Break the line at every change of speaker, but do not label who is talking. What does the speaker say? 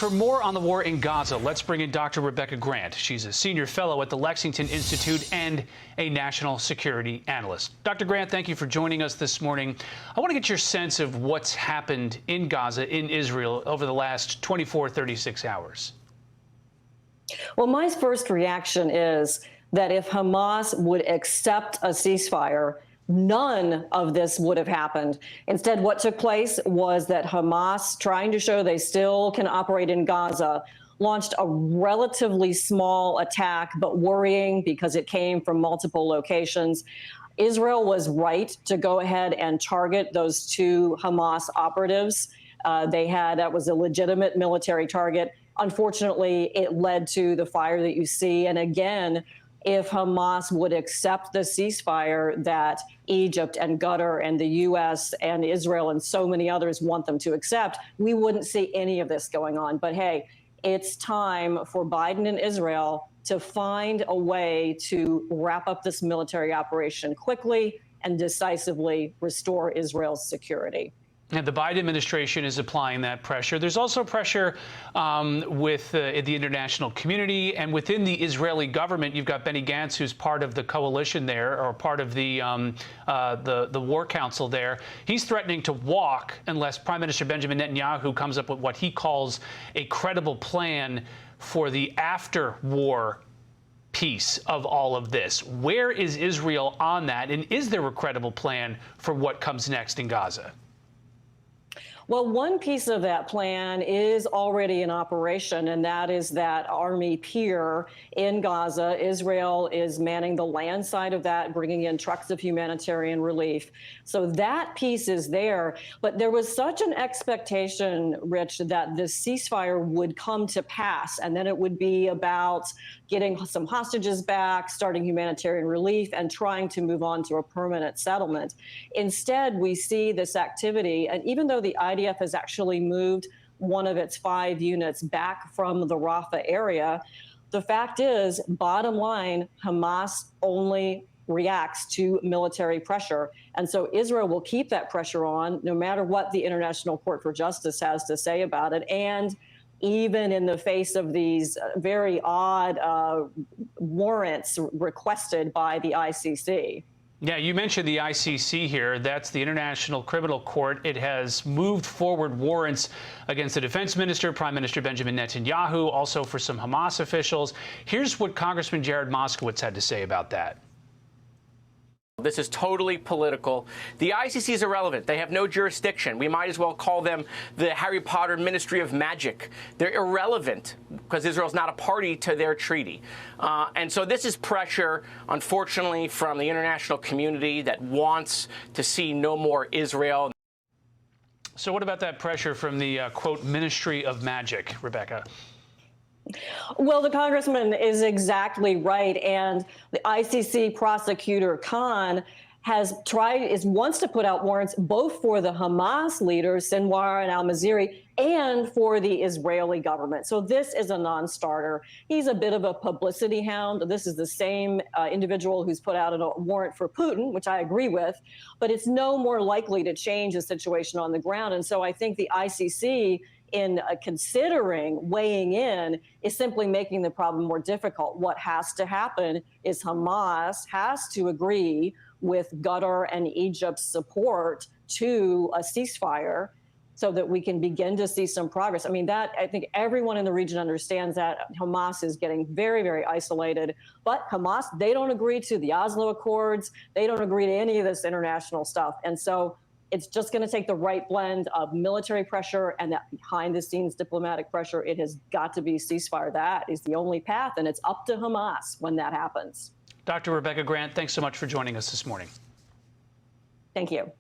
for more on the war in Gaza, let's bring in Dr. Rebecca Grant. She's a senior fellow at the Lexington Institute and a national security analyst. Dr. Grant, thank you for joining us this morning. I want to get your sense of what's happened in Gaza, in Israel, over the last 24, 36 hours.
Well, my first reaction is that if Hamas would accept a ceasefire, none of this would have happened. Instead, what took place was that Hamas, trying to show they still can operate in Gaza, launched a relatively small attack, but worrying because it came from multiple locations. Israel was right to go ahead and target those two Hamas operatives. That was a legitimate military target. Unfortunately, it led to the fire that you see. And again, if Hamas would accept the ceasefire that Egypt and Qatar and the U.S. and Israel and so many others want them to accept, we wouldn't see any of this going on. But hey, it's time for Biden and Israel to find a way to wrap up this military operation quickly and decisively restore Israel's security.
And the Biden administration is applying that pressure. There's also pressure with the international community and within the Israeli government. You've got Benny Gantz, who's part of the coalition there, or part of the war council there. He's threatening to walk unless Prime Minister Benjamin Netanyahu comes up with what he calls a credible plan for the after-war piece of all of this. Where is Israel on that? And is there a credible plan for what comes next in Gaza?
Well, one piece of that plan is already in operation, and that is that Army pier in Gaza. Israel is manning the land side of that, bringing in trucks of humanitarian relief. So that piece is there. But there was such an expectation, Rich, that the ceasefire would come to pass, and then it would be about getting some hostages back, starting humanitarian relief, and trying to move on to a permanent settlement. Instead, we see this activity, and even though the IDF has actually moved one of its 5 units back from the Rafah area, the fact is, bottom line, Hamas only reacts to military pressure. And so Israel will keep that pressure on no matter what the International Court for Justice has to say about it. And even in the face of these very odd warrants requested by the ICC.
Yeah, you mentioned the ICC here. That's the International Criminal Court. It has moved forward warrants against the defense minister, Prime Minister Benjamin Netanyahu, also for some Hamas officials. Here's what Congressman Jared Moskowitz had to say about that.
This is totally political. The ICC is irrelevant. They have no jurisdiction. We might as well call them the Harry Potter Ministry of Magic. They're irrelevant because Israel's not a party to their treaty. And so this is pressure, unfortunately, from the international community that wants to see no more Israel.
So what about that pressure from the, quote, Ministry of Magic, Rebecca?
Well, the congressman is exactly right. And the ICC prosecutor Khan wants to put out warrants both for the Hamas leaders, Sinwar and al-Maziri, and for the Israeli government. So this is a non-starter. He's a bit of a publicity hound. This is the same individual who's put out a warrant for Putin, which I agree with, but it's no more likely to change the situation on the ground. And so I think the ICC, in considering weighing in, is simply making the problem more difficult. What has to happen is Hamas has to agree with Qatar and Egypt's support to a ceasefire so that we can begin to see some progress. I mean, I think everyone in the region understands that Hamas is getting very, very isolated. But Hamas, they don't agree to the Oslo Accords. They don't agree to any of this international stuff. And so it's just going to take the right blend of military pressure and that behind-the-scenes diplomatic pressure. It has got to be ceasefire. That is the only path, and it's up to Hamas when that happens.
Dr. Rebecca Grant, thanks so much for joining us this morning.
Thank you.